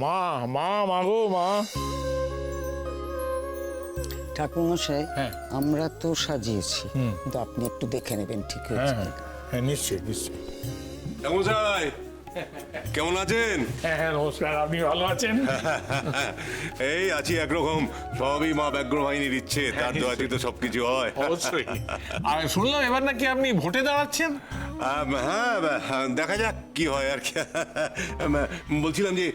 মা মা মাগো মা। ঠাকুরমশাই, হ্যাঁ। আমরা তো সাজিয়েছি, কিন্তু আপনি একটু দেখে নেবেন ঠিক হ্যাঁ হয়েছে। হ্যাঁ হ্যাঁ, নিশ্চয়ই নিশ্চয়ই। মশাই কেমন আছেন? হ্যাঁ হ্যাঁ নমস্কার, আপনি ভালো আছেন? এই আছি একরকম, সবই মা ব্যাঘ্র বাহিনীর ইচ্ছে, তার দোয়াতেই তো সবকিছু হয়। অবশ্যই। আর শুনলাম এবার নাকি আপনি ভোটে দাঁড়াচ্ছেন। হ্যাঁ, দেখা যাক কি হয় আর কি। বলছিলাম যে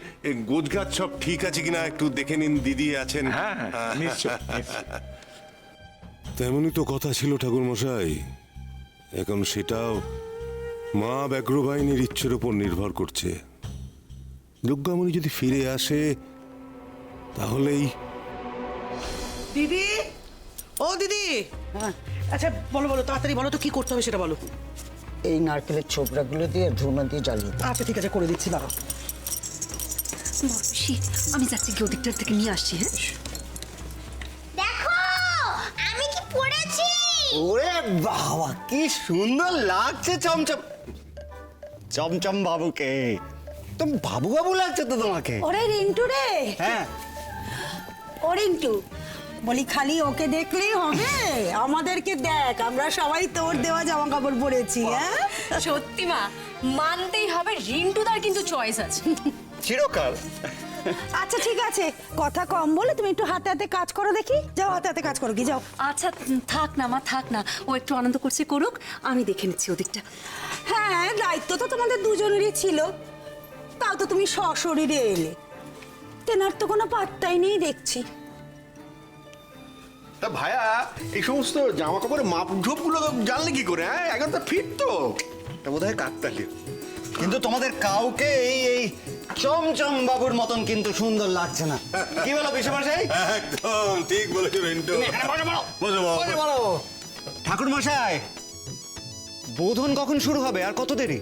গোছগাছ সব ঠিক আছে কিনা একটু দেখে নিন, দিদি আছেন। হ্যাঁ হ্যাঁ নিশ্চয় নিশ্চয়। তেমনই তো কথা ছিল ঠাকুর মশাই, এখন সেটাও মা ব্যাঘ্র বাহিনীর ইচ্ছের উপর নির্ভর করছে। দুর্গামণি যদি ফিরে আসে তাহলেই। দিদি, ও দিদি, হ্যাঁ, আচ্ছা বলো বলো তাড়াতাড়ি বলো তো কি করতে হবে সেটা বলো। এই নারকেলের ছোবড়াগুলো দিয়ে ধুনো দিয়ে জ্বালিয়ে দাও। আচ্ছা ঠিক আছে, করে দিচ্ছি বাবা। বর্ষি, আমি যাচ্ছি গিয়ে ওদিকটার থেকে নিয়ে আসছি। হ্যাঁ, দেখো আমি কি পড়েছি। ওরে বাবা, কি সুন্দর লাগছে চমচম চমচম বাবুকে। তো বাবু বাবু লাগছে তো তোমাকে। ওরে রিন্টু রে, হ্যাঁ, ও রিন্টু, বলি খালি ওকে দেখলেই হবে, আমাদেরকে দেখ, আমরা সবাই তোর দেওয়া জামা কাপড় পরেছি। হ্যাঁ সত্যি মা, মানতেই হবে রিন্টুদার কিন্তু চয়েস আছে। চিরকাল। আচ্ছা ঠিক আছে, কথা কম বলে তুমি একটু হাতে হাতে কাজ করো দেখি। যাও হাতে হাতে কাজ করো, কি যাও। আচ্ছা থাক না মা, থাক না, ও একটু আনন্দ করছে করুক, আমি দেখে নিচ্ছি ওদিকটা। হ্যাঁ, দায়িত্ব তো তোমাদের দুজনেরই ছিল, তাও তো তুমি সশরীরে এলে, তেনার তো কোনো পাত্তাই নেই দেখছি। তা ভাইয়া, এই সমস্ত জামা কাপড়ের মাপ ঝোপগুলো জানলে কি করে? হ্যাঁ, এখন তো ফিট তো, তা বোধ হয় কাকতালি। কিন্তু তোমাদের কাউকে এই এই চমচম বাবুর মতন কিন্তু সুন্দর লাগছে না। কি বলো বিশ্বমশাই? একদম ঠিক বলেছো রিন্টু। বসো বাবা। ঠাকুর মশাই, বোধন কখন শুরু হবে আর কত দেরি?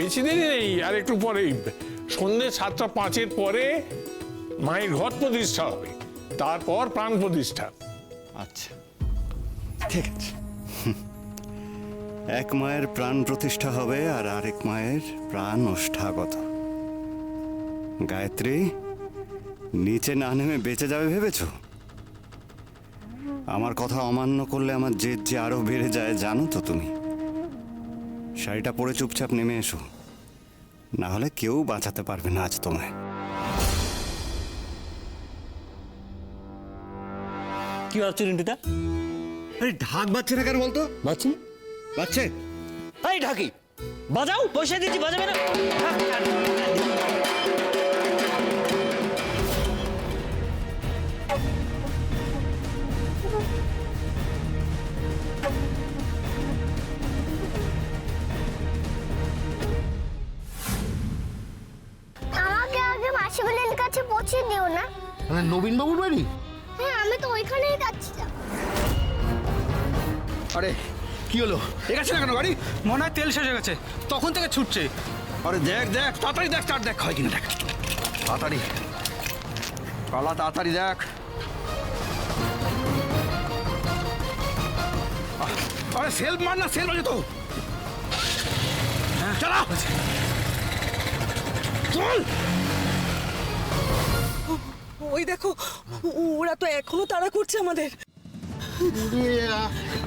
বেশি দেরি নেই, আর একটু পরেই সন্ধ্যে 7:05 পরে মায়ের ঘট প্রতিষ্ঠা হবে, তারপর প্রাণ প্রতিষ্ঠা। আচ্ছা ঠিক আছে। এক মায়ের প্রাণ প্রতিষ্ঠা হবে আর আরেক মায়ের প্রাণ ওষ্ঠাগত। গায়ত্রী নিচে না নেমে বেঁচে যাবে ভেবেছো? আমার কথা অমান্য করলে আমার জেদ যে আরো বেড়ে যায় জানো তো তুমি। শাড়িটা পরে চুপচাপ নেমে এসো, না হলে কেউ বাঁচাতে পারবে না আজ তোমায়। কি ভাবছো রিন্টুটা? আরে ঢাক বাজছে না কেন বলতো? বাচ্চি বাজছে? এই ঢাকি বাজাও, পয়সা দিচ্ছি, বাজাবে না? আমাকে আগে মাসিবালির কাছে পৌঁছে দিও না। মানে নবীন বাবুর বাড়ি? হ্যাঁ, আমি তো ওইখানেই যাচ্ছিলাম। আরে কি হলো, এগেছে না কেন গাড়ি? মনে হয় তেল শেষ হয়ে গেছে, তখন থেকে ছুটছে। আরে দেখ দেখ, তাড়াতাড়ি দেখ, চার দেখ হয় কিনা দেখ, তাড়াতাড়ি পালা, তাড়াতাড়ি দেখ। আরে সেলফ মার না, সেলফ আছে তো। চালা চল। ওই দেখো, ওরা তো এখনো তাড়া করছে আমাদের।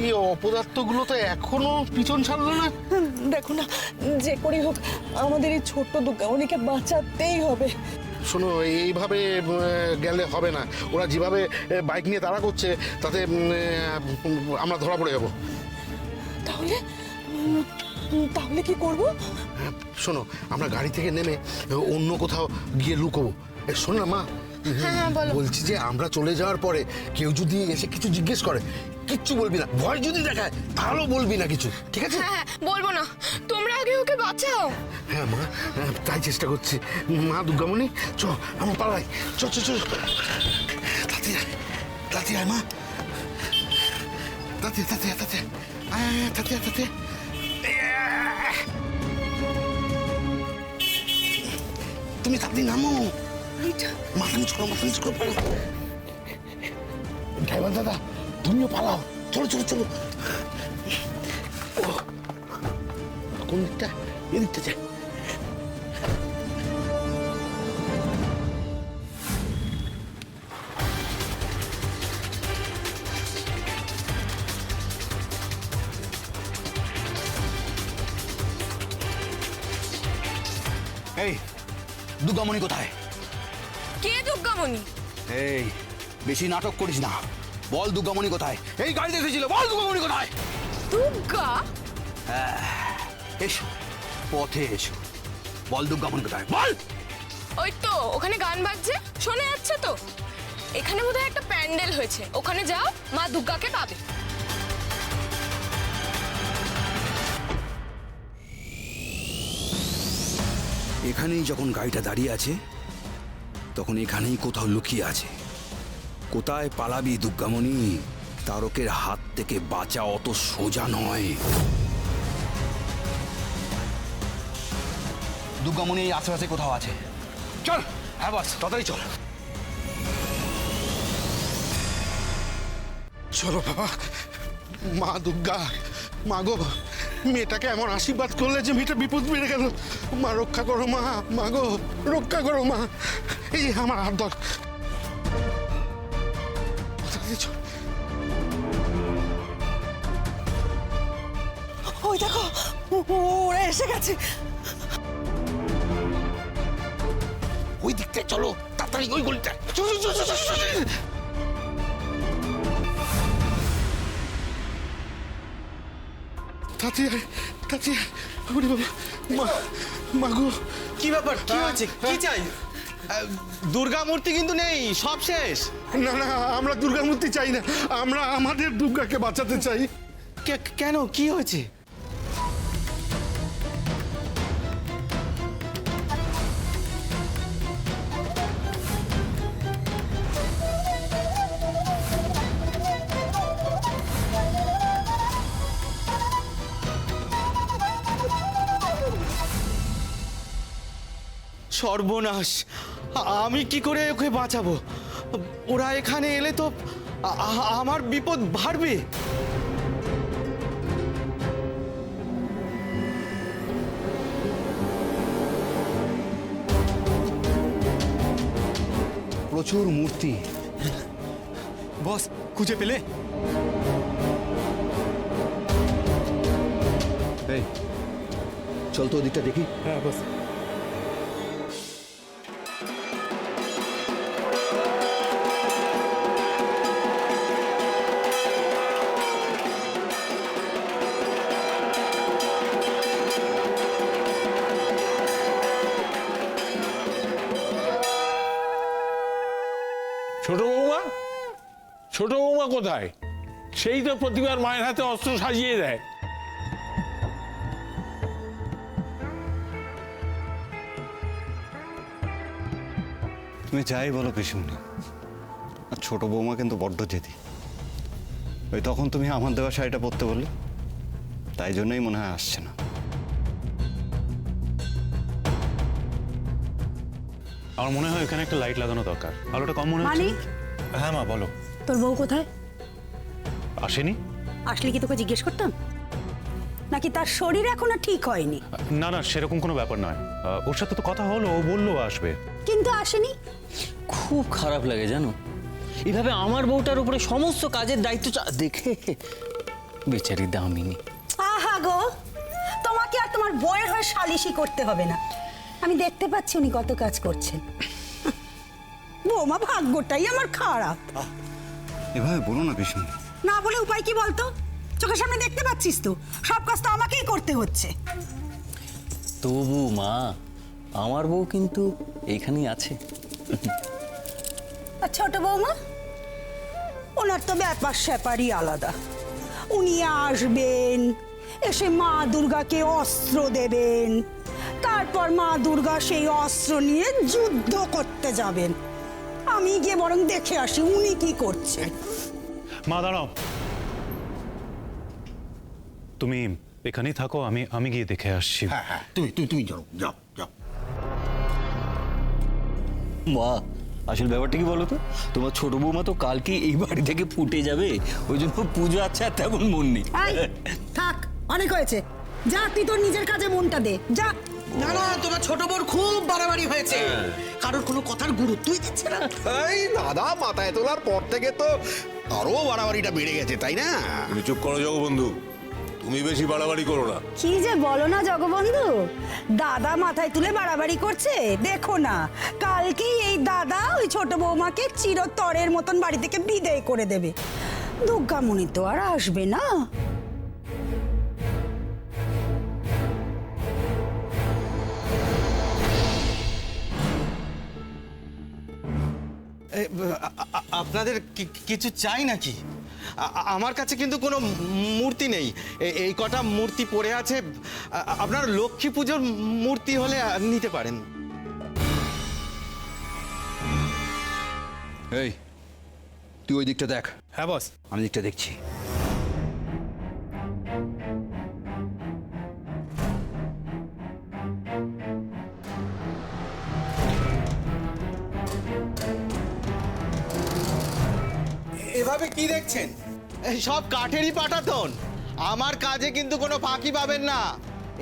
এই অপদার্থগুলো তো এখনো পিছন ছাড়লো না। দেখো না, যে করেই হোক আমাদের এই ছোট্ট দুর্গামণিকে বাঁচাতেই হবে। শোনো, এইভাবে গেলে হবে না। ওরা যেভাবে বাইক নিয়ে তাড়া করছে তাতে আমরা ধরা পড়ে যাব। তাহলে তাহলে কি করব? শোনো, আমরা গাড়ি থেকে নেমে অন্য কোথাও গিয়ে লুকোবো। শোনো না মা, বলছি যে আমরা চলে যাওয়ার পরে কেউ যদি এসে কিছু জিজ্ঞেস করে, কিচ্ছু বলবি না। ভয় যদি দেখায় তাহলেও বলবি না কিছু, ঠিক আছে? হ্যাঁ বলবো না, তোমরা আগে ওকে বাঁচাও। হ্যাঁ মা, তাই চেষ্টা করছি। মা দুর্গামণি, চ আমার পাড়ায়, চ চ চ, তাতে আয়, তাতে আয় মা, তাতে তাতে তাতে তাতে তাতে। তুমি তাড়াতাড়ি নামো, মাথা নিচ করো, মাথা নিচ করো, পালাও। ড্রাইভার দাদা, তুমিও পালাও, চলো চলো চলো। কোন দিকটা? এদিকটা যায়। দুর্গামণি কোথায়? কে দুর্গামণি? এই বেশি নাটক করিস না, বল দুর্গামণি কোথায়? এই গাড়িতে এসেছিল, বল দুর্গামণি কোথায়? দুর্গা? এসো, পথে এসো, বল দুর্গামণি কোথায়, বল। ওই তো ওখানে গান বাজছে, শোনা যাচ্ছে তো। এখানে বোধহয় একটা প্যান্ডেল হয়েছে, ওখানে যাও, মা দুর্গাকে পাবে। এখানেই যখন গাড়িটা দাঁড়িয়ে আছে তখন এখানেই কোথাও লুকিয়ে আছে। কোথায় পালাবি দুর্গামণি? তারকের হাত থেকে বাঁচা অত সোজা নয়। দুর্গামণি এই আশেপাশে কোথাও আছে। চল। হ্যাঁ বস, তাড়াতাড়ি চল। চলো বাবা। মা দুর্গা, মা গো, মেয়েটাকে এমন আশীর্বাদ করলে যে মেয়েটা বিপদ বেড়ে গেল। মা রক্ষা করো, মা, মা গো রক্ষা করো মা। এই আমার হাত ধর। ওই দেখো, ওরা এসে গেছে। ওই দিকটা চলো, তাড়াতাড়ি ওই গলিটা। চল, চল, চল, চল, চল। তাতে তাতে ওরে বাবা, মা, মা গো। কি ব্যাপার, কি হয়েছে, কি চাই? দুর্গা মূর্তি কিন্তু নেই, সব শেষ। না না, আমরা দুর্গা মূর্তি চাই না, আমরা আমাদের দুর্গাকে বাঁচাতে চাই। কেন, কি হয়েছে? সর্বনাশ, আমি কি করে ওকে বাঁচাবো? ওরা এখানে এলে তো আমার বিপদ বাড়বে। প্রচুর মূর্তি। বস, খুঁজে পেলে? এই চল তো ওদিকটা দেখি। হ্যাঁ বস। ছোট বৌমা, ছোট বৌমা কোথায়? সেই তো প্রতিবার মায়ের হাতে অস্ত্র সাজিয়ে দেয়। তুমি যাই বলো পিসিমণি, আর ছোট বৌমা কিন্তু বড্ড জেদি। ওই তখন তুমি আমার দেওয়া শাড়িটা পরতে বললে, তাই জন্যই মনে হয় আসছে না। আমার মনে হয় এখানে একটা লাইট লাগানো দরকার, আলোটা কম মনে হচ্ছে। হ্যাঁ মা বলো। তোর বউ কোথায়? আসেনি? আসলে কি তোকে জিজ্ঞেস করতাম? নাকি তার শরীর এখনো ঠিক হয়নি? না না, সেরকম কোনো ব্যাপার নয়। ওর সাথে তো কথা হলো, ও বললো আসবে। কিন্তু আসেনি। খুব খারাপ লাগে জানো, এভাবে আমার বউটার উপরে সমস্ত কাজের দায়িত্ব দেখে। বেচারি দামিনী। আহা গো, তোমাকে আর তোমার বউয়ের হয়ে সালিশি করতে হবে না। আমি দেখতে পাচ্ছি উনি কত কাজ করছেন। বৌমা ভাগ্যটাই আমার খারাপ। এভাবে বলো না পিসিমণি। না বলে উপায় কি বলতো? চোখের সামনে দেখতে পাচ্ছিস তো, সব কাজ তো আমাকেই করতে হচ্ছে। তবু মা, আমার বউ কিন্তু এইখানেই আছে। আর ছোট বৌমা, ওনার তো ব্যাপার স্যাপারই আলাদা। উনি আসবেন, এসে মা দুর্গাকে অস্ত্র দেবেন, তারপর মা দুর্গা সেই অস্ত্র নিয়ে যুদ্ধ করতে যাবেন। আমি গিয়ে বরং দেখে আসি উনি কি করছে। মা দাঁড়াও, তুমি এখানেই থাকো, আমি গিয়ে দেখে আসছি। হ্যাঁ হ্যাঁ, তুমি যাও যাও যাও। মা, আসল ব্যাপারটা কি বলো তো, তোমার ছোট বৌমা তো কালকেই এই বাড়ি থেকে ফুটে যাবে, ওই জন্য পুজো আছে আর তেমন মন নেই। থাক, অনেক হয়েছে। যা, তুই তোর নিজের কাজে মনটা দে, যা। না না, তোমার ছোট বোর খুব বাড়াবাড়ি হয়েছে, কারোর কোনো কথার গুরুত্বই দিচ্ছে না। এই দাদা মাথায় তোলার পর থেকে তো আরো বাড়াবাড়িটা বেড়ে গেছে, তাই না? তুমি চুপ করো জগবন্ধু, তুমি বেশি বাড়াবাড়ি করো না। কি যে বলো না জগবন্ধু, দাদা মাথায় তুলে বাড়াবাড়ি করছে। দেখো না, কালকেই এই দাদা ওই ছোট বৌমাকে চিরতরের মতন বাড়ি থেকে বিদায় করে দেবে। দুর্গামণি তো আর আসবে না। আপনাদের কিছু চাই নাকি? আমার কাছে কিন্তু কোনো মূর্তি নেই। এই কটা মূর্তি পড়ে আছে, আপনার লক্ষ্মী পুজোর মূর্তি হলে নিতে পারেন। এই, তুই ওই দিকটা দেখ। হ্যাঁ বস। আমি দিকটা দেখছি। এভাবে কি দেখছেন? এই সব কাঠেরই পাটাতন। আমার কাজে কিন্তু কোনো ফাঁকি পাবেন না।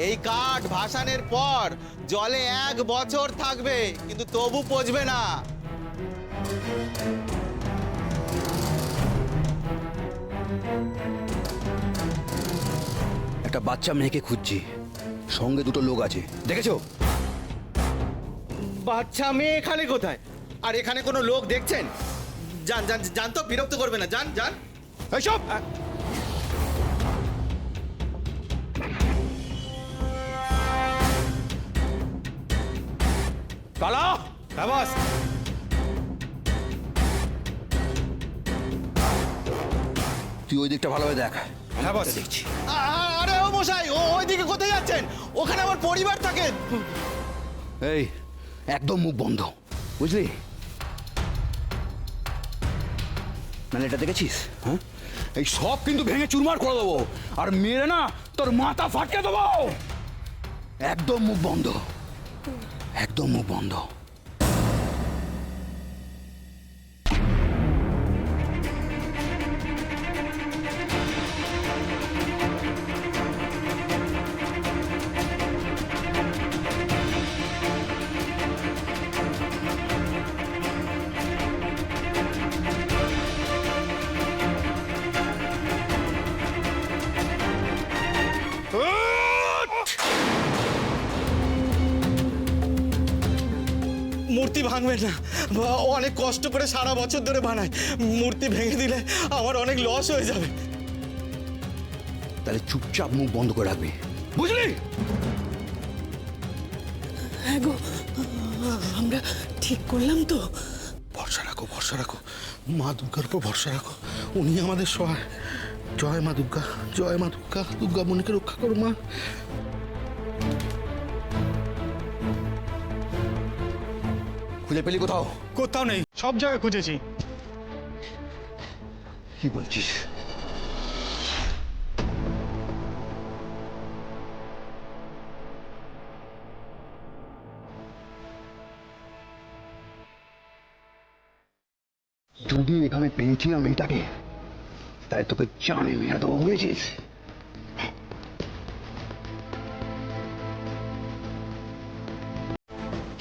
এই কাঠ ভাসানের পর জলে 1 বছর থাকবে, কিন্তু তবু পচবে না। একটা বাচ্চা মেয়েকে খুঁজছি, সঙ্গে 2টো লোক আছে, দেখেছো? বাচ্চা মেয়ে এখানে কোথায়? আর এখানে কোনো লোক দেখছেন? যান যান যান, তো বিরক্ত করবে না, যান যান। এইসব কালা। হ্যাঁ বস। তুই ওই দিকটা ভালোভাবে দেখ। হ্যাঁ বস। দেখছি। আরে ও মশাই, ওইদিকে কোথায় যাচ্ছেন? ওখানে আমার পরিবার থাকে। এই, একদম মুখ বন্ধ, বুঝলি? মানে এটা দেখেছিস? হ্যাঁ, এই সব কিন্তু ভেঙে চুরমার করে দেবো, আর মেরে না তোর মাথা ফাটকে দেবো। একদম মুখ বন্ধ, একদম মুখ বন্ধ। মূর্তি ভাঙবেন না, অনেক কষ্ট করে সারা বছর ধরে বানায়। মূর্তি ভেঙে দিলে আমার অনেক লস হয়ে যাবে। তাহলে চুপচাপ মুখ বন্ধ করে রাখবি, বুঝলি? হ্যাঁ গো, আমরা ঠিক করলাম তো? ভরসা রাখো, ভরসা রাখো, মা দুর্গার উপর ভরসা রাখো, উনি আমাদের সহায়। জয় মা দুর্গা, জয় মা দুর্গা। দুর্গামণিকে রক্ষা করো মা। খুঁজে পেলি কোথাও? কোথাও নেই, সব জায়গায় খুঁজেছি। কি বলছিস? যদি এখানে পেয়েছিলাম মেয়েটাকে, তাই তোকে জানে মেয়ে তো বুঝেছিস।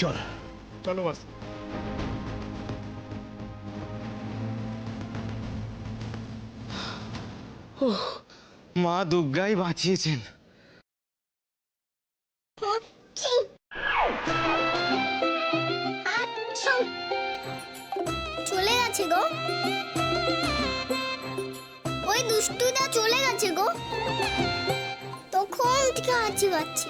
চল চলো বস। মা দুর্গাই বাঁচিয়েছেন। চলে গেছে গো, ওই দুষ্টুটা চলে গেছে গো। তখন থেকে হাঁচি পাচ্ছি,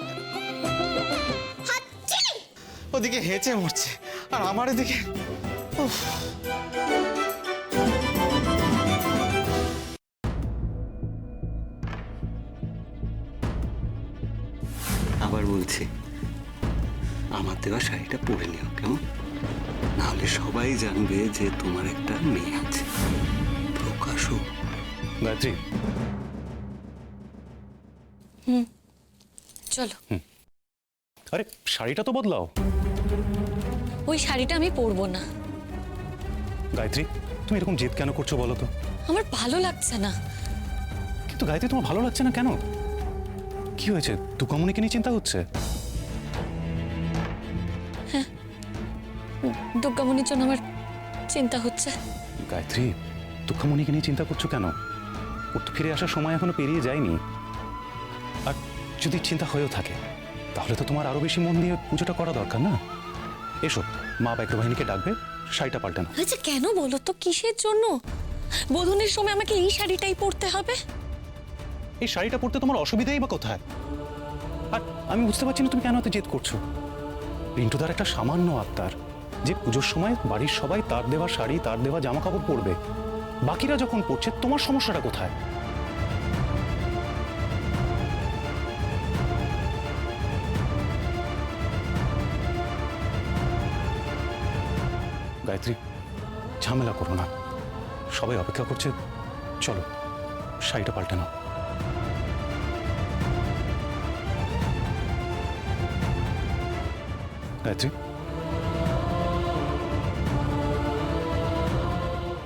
ওদিকে হেঁচে মরছে, আর আমার এদিকে উফ। আবার বলছি, আমার দেওয়া শাড়িটা পরে নিও, কেমন? নাহলে সবাই জানবে যে তোমার একটা মেয়ে আছে। প্রকাশও। গায়ত্রী, চলো। আরে শাড়িটা তো বদলাও। ওই শাড়িটা আমি পরবো না। গায়ত্রী, তুমি এরকম জেদ কেন করছো বলো তো? আমার ভালো লাগছে না। কিন্তু গায়ত্রী, তোমার ভালো লাগছে না কেন? কি হয়েছে? দুর্গামণিকে নিয়ে চিন্তা হচ্ছে? হ্যাঁ, দুর্গামণির জন্য আমার চিন্তা হচ্ছে। গায়ত্রী, দুর্গামণিকে নিয়ে চিন্তা করছো কেন? ওর তো ফিরে আসার সময় এখনো পেরিয়ে যায়নি। যদি চিন্তা হয়েও থাকে তাহলে তো তোমার আরো বেশি মন দিয়ে পুজোটা করা দরকার না? এসো, মা ব্যাঘ্রবাহিনীকে ডাকবে, শাড়িটা পাল্টানো। আচ্ছা কেন বলো তো, কিসের জন্য? বোধনের সময় আমাকে এই শাড়িটাই পরতে হবে? এই শাড়িটা পরতে তোমার অসুবিধাই বা কোথায়? আর আমি বুঝতে পারছি না তুমি কেন এত জেদ করছো। রিন্টু তার একটা সামান্য আবদার যে পুজোর সময় বাড়ির সবাই তার দেওয়া শাড়ি, তার দেওয়া জামা কাপড় পরবে। বাকিরা যখন পরছে, তোমার সমস্যাটা কোথায়? গায়ত্রী, ঝামেলা করো না, সবাই অপেক্ষা করছে। চলো, শাড়িটা পাল্টে নাও। গায়ত্রী,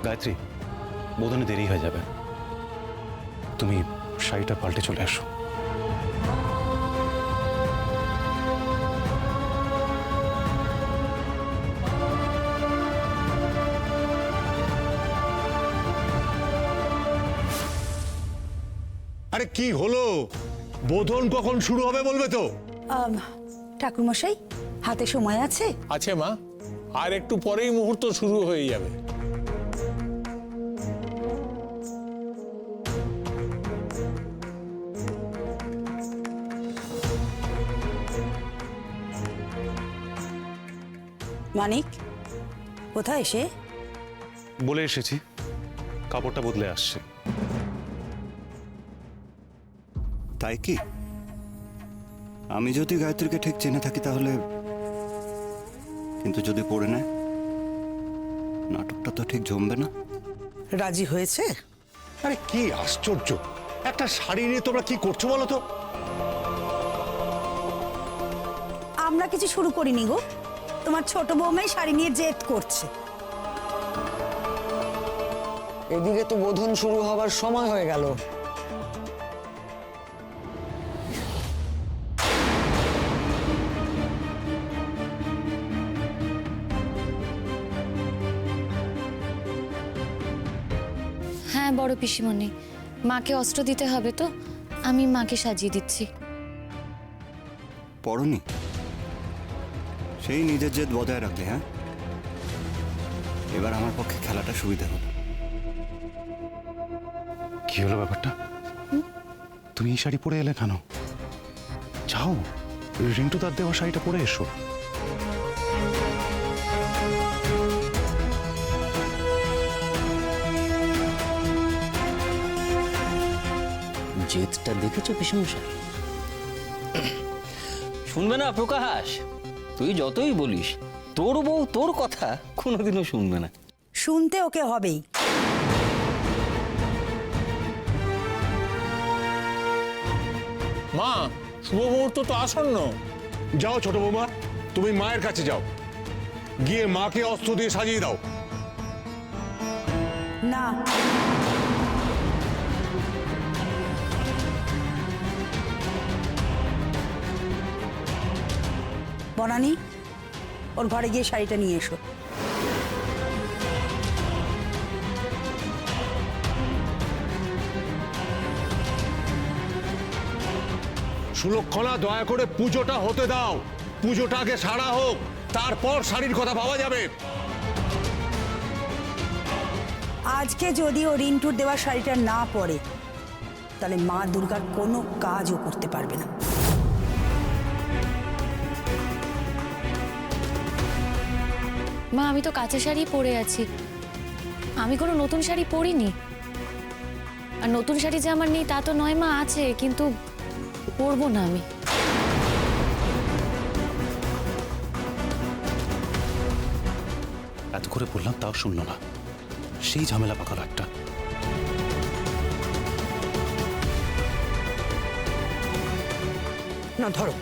গায়ত্রী, বোধনে দেরি হয়ে যাবে, তুমি শাড়িটা পাল্টে চলে আসো। আরে কি হলো? বোধন কখন শুরু হবে বলবে তো? ঠাকুরমশাই, হাতে সময় আছে? আছে মা, আর একটু পরেই মুহূর্ত শুরু হয়ে যাবে। মানিক, কোথায় এসে? বলে এসেছি, কাপড়টা বদলে আসছে। তাই কি? আমি যদি গায়ত্রীকে ঠিক চিনে থাকি তাহলে, কিন্তু যদি পড়ে নেয়, নাটকটা তো ঠিক জমবে না। রাজি হয়েছে? আরে কি আশ্চর্য, একটা শাড়ি নিয়ে তোমরা কি করছো বলো তো? আমরা কিছু শুরু করিনি গো, তোমার ছোট বৌমাই শাড়ি নিয়ে জেদ করছে। এদিকে তো বোধন শুরু হবার সময় হয়ে গেল। হ্যাঁ বড় পিসিমণি, মাকে অস্ত্র দিতে হবে তো, আমি মাকে সাজিয়ে দিচ্ছি। পড়নি? সেই নিজের জেদ বজায় রাখলে। হ্যাঁ, এবার আমার পক্ষে খেলাটা সুবিধা হবে। কি হলো ব্যাপারটা? তুমি এই শাড়ি পরে এলে কেন? যাও, রিন্টু তার দেওয়া শাড়িটা পরে এসো। জেদটা দেখেছো পিসমশাই? শুনবে না প্রকাশ, তুই যতই বলিস, তোর বউ তোর কথা কোনোদিনও শুনবে না। শুনতে ওকে হবেই। মা, শুভ মুহূর্ত তো আসন্ন। যাও ছোট বৌমা, তুমি মায়ের কাছে যাও, গিয়ে মাকে অস্ত্র দিয়ে সাজিয়ে দাও। না, বনানি, ওর ঘরে গিয়ে শাড়িটা নিয়ে এসো। সুলক্ষণা, দয়া করে পুজোটা হতে দাও। পুজোটা আগে সারা হোক, তারপর শাড়ির কথা ভাবা যাবে। আজকে যদি ও রিন্টুর দেওয়া শাড়িটা না পরে, তাহলে মা দুর্গার কোনো কাজও করতে পারবে না। মা, আমি তো কাঁচা শাড়ি পরে আছি, আমি কোনো নতুন শাড়ি পরিনি। আর নতুন শাড়ি যে আমার নেই তা তো নয় মা, আছে, কিন্তু পরবো না আমি। এত করে বললাম তাও শুনলো না, সেই ঝামেলা পাকালো একটা। না ধরো,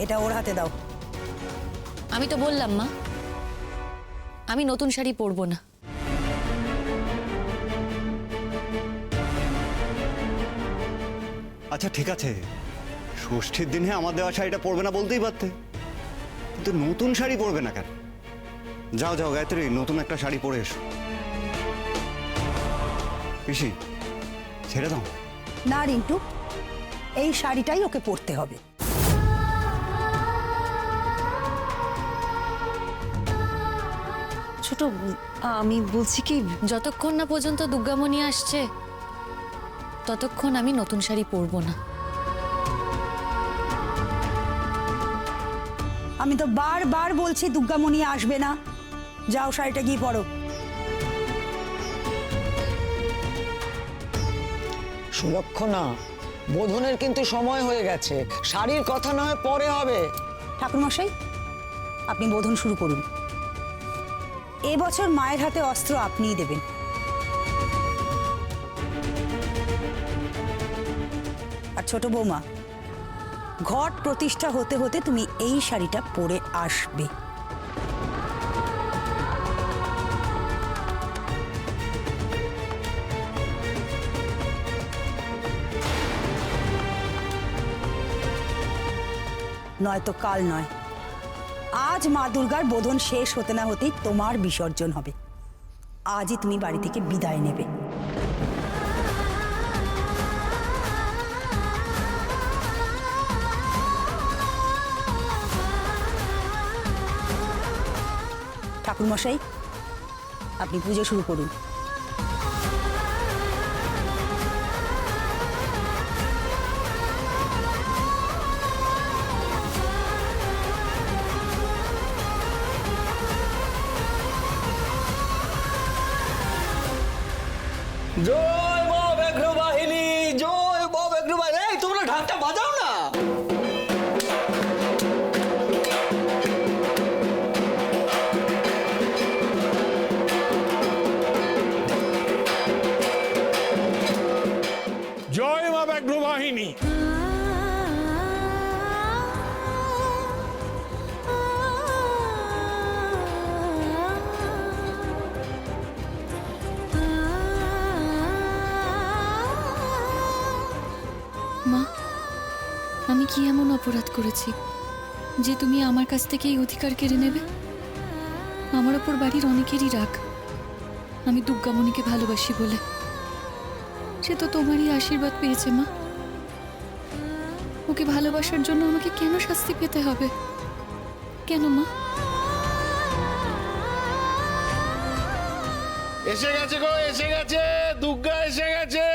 এটা ওর হাতে দাও। আমি তো বললাম মা, আমি নতুন শাড়ি পরবো না। আচ্ছা ঠিক আছে, ষষ্ঠীর দিনে আমার দেওয়া শাড়িটা পরবে না বলতেই পারতে, কিন্তু নতুন শাড়ি পরবে না কেন? যাও যাও গায়ত্রী, নতুন একটা শাড়ি পরে এসো। পিসি, ছেড়ে দাও। না রিন্টু, এই শাড়িটাই ওকে পরতে হবে। ছোট, আমি বলছি কি, যতক্ষণ না পর্যন্ত দুর্গামণি আসছে ততক্ষণ আমি নতুন শাড়ি পরবো না। আমি তো বারবার বলছি দুর্গামণি আসবে না, যাও শাড়িটা গিয়ে পরো। সুলক্ষণা, বোধনের কিন্তু সময় হয়ে গেছে, শাড়ির কথা না হয় পরে হবে। ঠাকুরমশাই, আপনি বোধন শুরু করুন। এবছর মায়ের হাতে অস্ত্র আপনিই দেবেন। আর ছোট বৌমা, ঘট প্রতিষ্ঠা হতে হতে তুমি এই শাড়িটা পরে আসবে। নয়তো কাল নয়, আজ মা দুর্গার বোধন শেষ হতে না হতেই তোমার বিসর্জন হবে। আজই তুমি বাড়ি থেকে বিদায় নেবে। ঠাকুরমশাই, আপনি পুজো শুরু করুন। জয় মা ব্যাঘ্র বাহিনী, জয় মা ব্যাঘ্র বাহিনী। এই তোমরা ঢাকটা বাজাও না। জয় মা ব্যাঘ্র বাহিনী। মা, আমি কি এমন অপরাধ করেছি যে তুমি আমার কাছ থেকে এই অধিকার কেড়ে নেবে? আমার ওপর বাড়ির অনেকেরই রাগ, আমি দুর্গামণিকে ভালোবাসি বলে। সে তো তোমারই আশীর্বাদ পেয়েছে মা। ওকে ভালোবাসার জন্য আমাকে কেন শাস্তি পেতে হবে? কেন মা? এসে গেছে গো, এসে গেছে, দুর্গা এসে গেছে।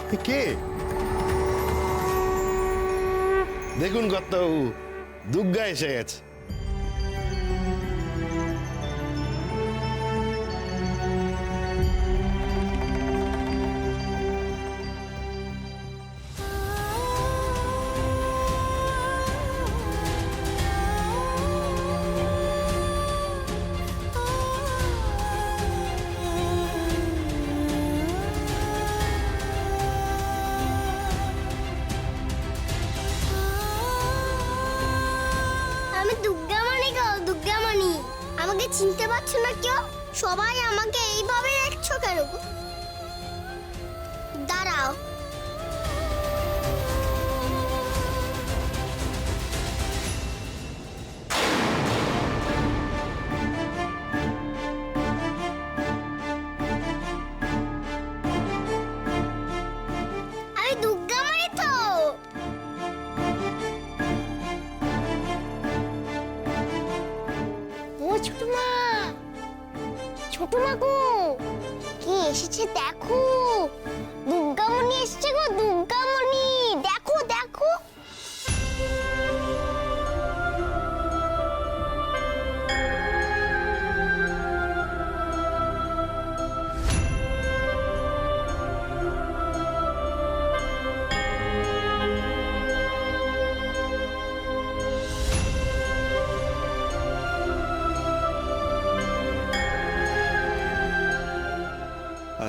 কি কে? দেখুন কর্তাবাবু, দুর্গা এসে গেছে। আমাকে চিনতে পারছো না কেউ? সবাই আমাকে এইভাবে দেখছো কেন? দাঁড়াও, আমি দুর্গামণি তো। ছোট মা, ছোট মা গো, কে এসেছে দেখো? দুর্গামণি এসেছে গো, দুর্গামণি, দেখো দেখো।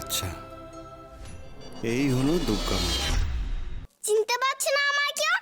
আচ্ছা, এই হলো দুর্গামণি। চিনতে পারছি না আমার কেউ?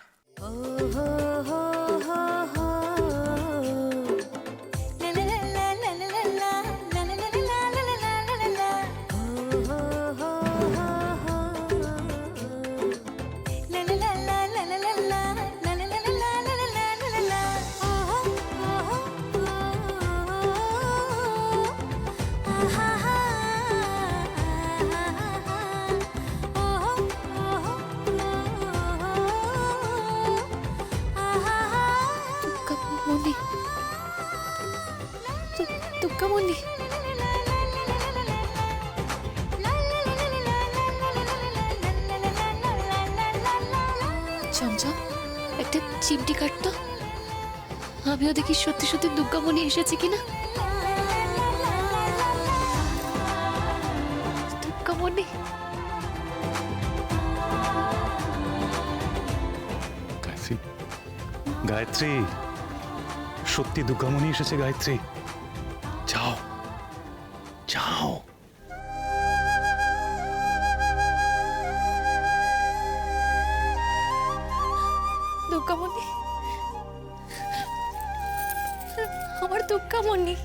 দুর্গামণি, দুর্গামণি। চমচম, একটা চিমটি কাটতো, আমিও দেখি সত্যি সত্যি দুর্গামণি এসেছে কিনা। দুর্গামণি, গায়ত্রী, সত্যি দুর্গামণি এসেছে। গায়ত্রী, যাও যাও। দুর্গামণি, আমার দুর্গামণি।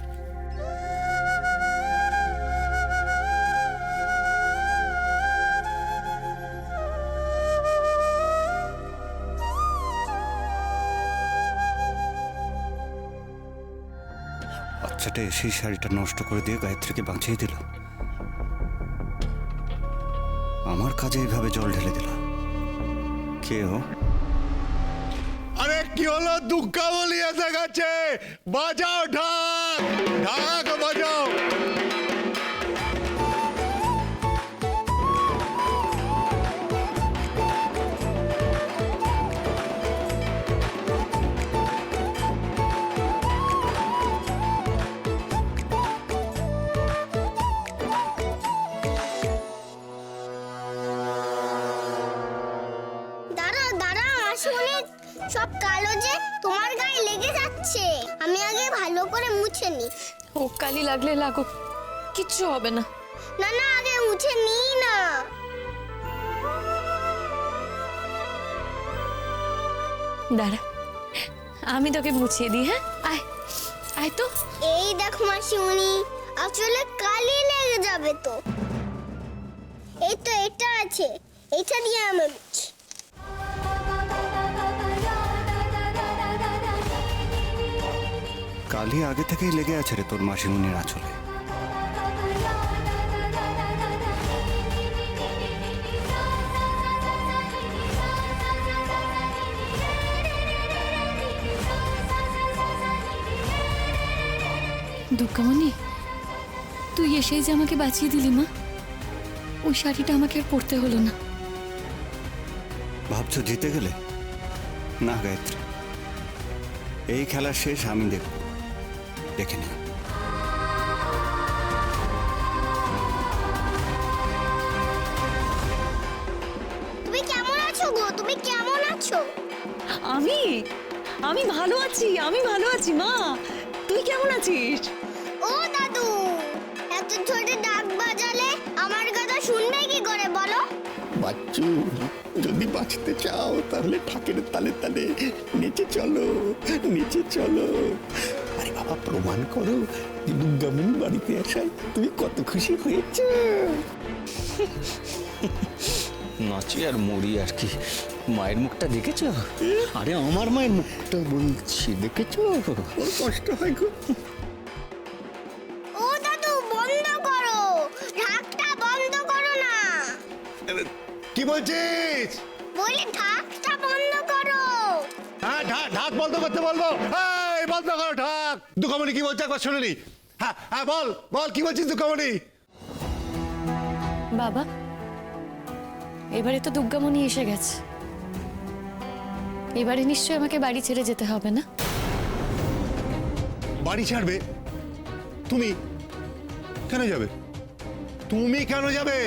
বাচ্চাটা এসেই শাড়িটা নষ্ট করে দিয়ে গায়ত্রীকে বাঁচিয়ে দিল। আমার কাজে এইভাবে জল ঢেলে দিল। কে ও? আরে কি হলো? দুর্গাবলি এসে গেছে, বাজাও ঢাক, ঢাক বাজাও। দাঁড়াও দাঁড়াও, আসলে সব কালো যে তোমার গায়ে লেগে যাচ্ছে। আমি আগে ভালো করে মুছে নি। ও কালি লাগলে লাগুক, কিচ্ছু হবে না। না না, আগে মুছে নি না। দাঁড়া, আমি তোকে মুছিয়ে দিই। হ্যাঁ, আয় আয় তো। এই দেখো মাসিমণি, আসলে কালি লেগে যাবে তো। এই তো এটা আছে, এটা দিয়ে আমি মুছি। কালি আগে থেকেই লেগে আছে রে তোর মাসিমণির আঁচলে। দুর্গামণি, তুই এসেই যে আমাকে বাঁচিয়ে দিলি মা। ওই শাড়িটা আমাকে আর পরতে হলো না। ভাবছো জিতে গেলে? না গায়ত্রী, এই খেলা শেষ আমি দেখব, দেখে নিও। তুমি কেমন আছো গো? তুমি কেমন আছো? আমি আমি ভালো আছি, আমি ভালো আছি মা। তুই কেমন আছিস? ও দাদু, এত ছোট ডাক বাজালে আমার কথা শুনবে কি করে বলো? বাচ্চু, যদি বাঁচতে চাও তাহলে ঠাকের তালে তালে নিচে চলো, নিচে চলো। আরে বাবা, প্রমাণ করো যে দুর্গামণি বাড়িতে আসায় তুমি কত খুশি হয়েছ। নাচি আর মরি আর কি। মায়ের মুখটা দেখেছ? আরে আমার মায়ের মুখটা বলছি, দেখেছ? ওর কষ্ট হয় গো। ও দাদু, বন্ধ করো, ঢাকটা বন্ধ করো না। কি বলছিস? বলি ঢাকটা বন্ধ করো। হ্যাঁ, ঢাক বন্ধ করতে বলবো। এই বন্ধ করো ঢাক। দুর্গামণি কি বলছে একবার শুনে নি। হ্যাঁ হ্যাঁ, বল বল, কি বলছিস দুর্গামণি? বাবা, এবারে তো দুর্গামণি এসে গেছে, এবারে নিশ্চয়ই আমাকে বাড়ি ছেড়ে যেতে হবে না? বাড়ি ছাড়বে? তুমি কেন যাবে? তুমি কেন যাবে?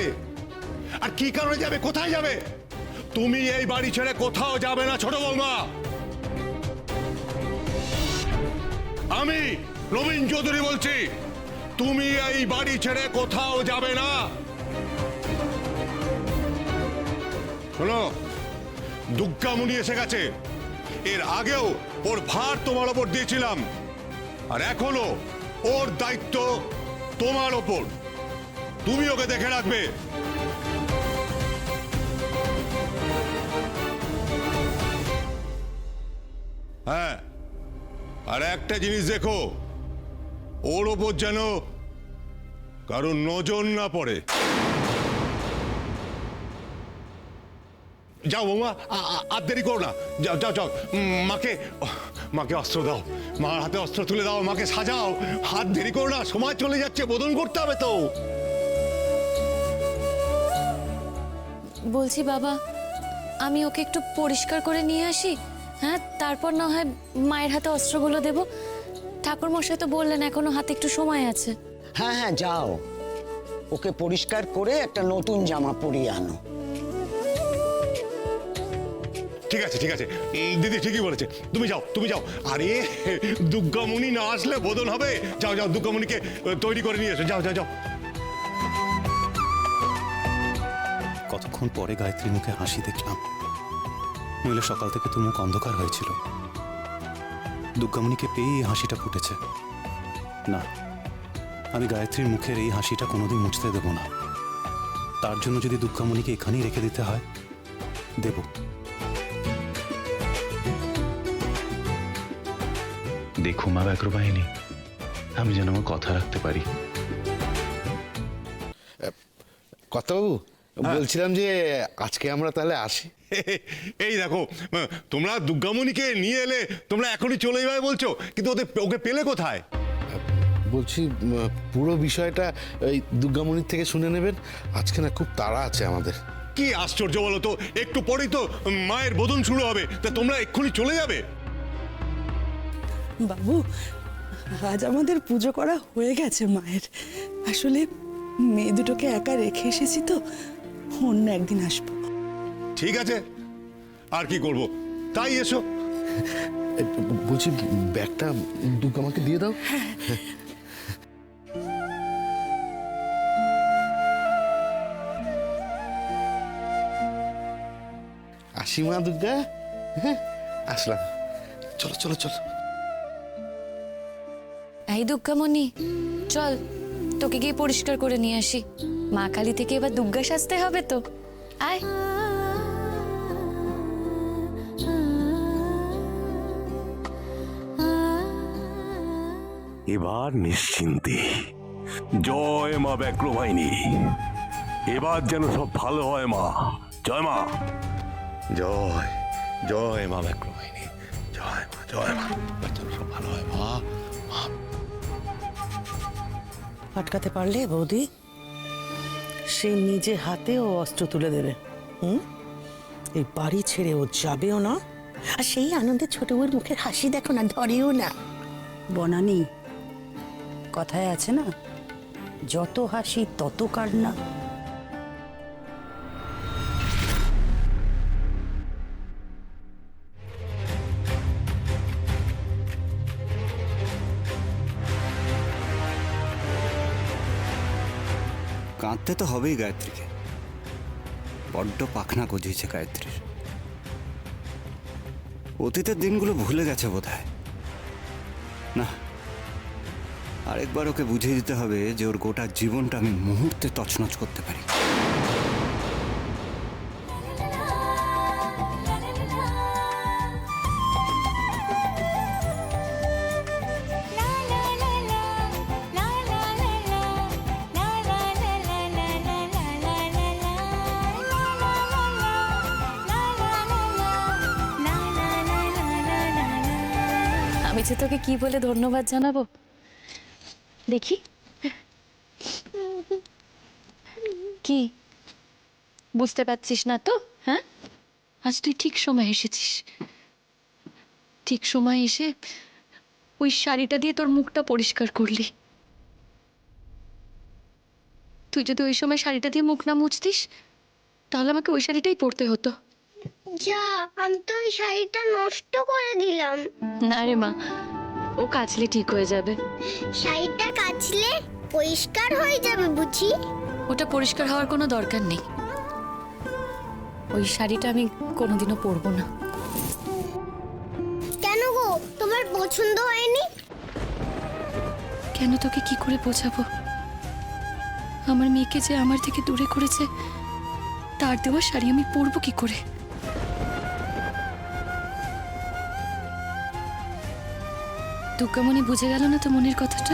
আর কি কারণে যাবে? কোথায় যাবে? তুমি এই বাড়ি ছেড়ে কোথাও যাবে না ছোট বৌমা। আমি নবীন চৌধুরী বলছি, তুমি এই বাড়ি ছেড়ে কোথাও যাবে না। শোনো, দুর্গামণি এসে গেছে। এর আগেও ওর ভার তোমার ওপর দিয়েছিলাম, আর এখনো ওর দায়িত্ব তোমার ওপর। তুমি ওকে দেখে রাখবে। হ্যাঁ, আর একটা জিনিস দেখো, ওর ওপর যেন কারো নজর না পড়ে। যাও বৌমা, আর দেরি করো না, যাও যাও যাও। মাকে অস্ত্র দাও, মার হাতে অস্ত্র তুলে দাও, মাকে সাজাও। হাত দেরি করো না, সময় চলে যাচ্ছে, বোধন করতে হবে তো। বলছি বাবা, আমি ওকে একটু পরিষ্কার করে নিয়ে আসি, হ্যাঁ? তারপর না হয় মায়ের হাতে অস্ত্রগুলো দেব। ঠাকুর মশাই তো বললেন এখনো হাতে একটু সময় আছে। হ্যাঁ হ্যাঁ, যাও, ওকে পরিষ্কার করে একটা নতুন জামা পরিয়ে আনো। ঠিক আছে ঠিক আছে, দিদি ঠিকই বলেছে, তুমি যাও তুমি যাও। আরে দুর্গামণি না আসলে বোধন হবে। যাও যাও, দুর্গামণিকে তৈরি করে নিয়ে এসো, যাও যাও যাও। কতক্ষণ পরে গায়ত্রীর মুখে হাসি দেখলাম, নইলে সকাল থেকে তো মুখ অন্ধকার হয়েছিল। দুর্গামণিকে পেয়েই এই হাসিটা ফুটেছে। না, আমি গায়ত্রীর মুখের এই হাসিটা কোনোদিন মুছতে দেব না। তার জন্য যদি দুর্গামণিকে এখানেই রেখে দিতে হয়, দেব। দেখো মা ব্যাঘ্রবাহিনী, আমি যেন আমার কথা রাখতে পারি। কর্তাবাবু, বলছিলাম যে আজকে আমরা তাহলে আসি। এই দেখো, তোমরা দুর্গামণিকে নিয়ে এলে, তোমরা এখনই চলে যাবে বলছো, কিন্তু ওকে পেলে কোথায়? বলছি পুরো বিষয়টা এই দুর্গামণির থেকে শুনে নেবেন। আজকে না খুব তাড়া আছে আমাদের। কি আশ্চর্য বলো তো, একটু পরেই তো মায়ের বোধন শুরু হবে, তা তোমরা এক্ষুনি চলে যাবে? বাবু, আজ আমাদের পুজো করা হয়ে গেছে মায়ের। আসলে মেয়ে দুটোকে একা রেখে এসেছি তো, অন্য একদিন আসবো। ঠিক আছে, আর কি করব, তাই এসো। বলছি ব্যাগটা দুর্গামাকে দিয়ে দাও। আসি মা দুর্গা। হ্যাঁ, আসলাম। চলো চলো চলো। এই দুর্গামণি, চল তোকে গিয়ে পরিষ্কার করে নিয়ে আসি। মা কালী থেকে এবার দুর্গা সাজতে হবে তো, আয়। এবার নিশ্চিন্তে। জয় মা ব্যাঘ্রবাহিনী, এবার যেন সব ভালো হয় মা। জয় মা, জয় জয় মা ব্যাঘ্রবাহিনী, জয় মা জয় মা। এবার যেন সব ভালো হয় মা। আটকাতে পারলে বৌদি? সে নিজে হাতে ও অস্ত্র তুলে দেবে। এই বাড়ি ছেড়ে ও যাবেও না, আর সেই আনন্দে ছোট বউর মুখের হাসি দেখো না, ধরেও না। বনানি, কথায় আছে না, যত হাসি তত কান্না। কাঁদতে তো হবেই গায়ত্রীকে, বড্ড পাখনা গজিয়েছে গায়ত্রীর। অতীতের দিনগুলো ভুলে গেছে বোধহয়। না, আরেকবার ওকে বুঝিয়ে দিতে হবে যে ওর গোটা জীবনটা আমি মুহূর্তে তছনছ করতে পারি। আমি যে তোকে কি বলে ধন্যবাদ জানাবো দেখি। কি বুঝতে পারছিস না তো? হ্যাঁ, আজ তুই ঠিক সময় এসেছিস। ঠিক সময় এসে ওই শাড়িটা দিয়ে তোর মুখটা পরিষ্কার করলি। তুই যদি ওই সময় শাড়িটা দিয়ে মুখ না মুছতিস, তাহলে আমাকে ওই শাড়িটাই পরতে হতো। যা, আমি তো ওই শাড়িটা নষ্ট করে দিলাম। না রে মা, ও কাচলে ঠিক হয়ে যাবে। শাড়িটা কাচলে পরিষ্কার হয়ে যাবে বুঝি? ওটা পরিষ্কার হওয়ার কোনো দরকার নেই। ওই শাড়িটা আমি কোনোদিনও পরবো না। কেন গো, তোমার পছন্দ হয়নি? কেন তোকে কি করে বোঝাবো? আমার মেয়েকে যে আমার থেকে দূরে করেছে, তার দেওয়া শাড়ি আমি পরবো কি করে? দুর্গামণি বুঝে গেল না তো মনের কথাটা?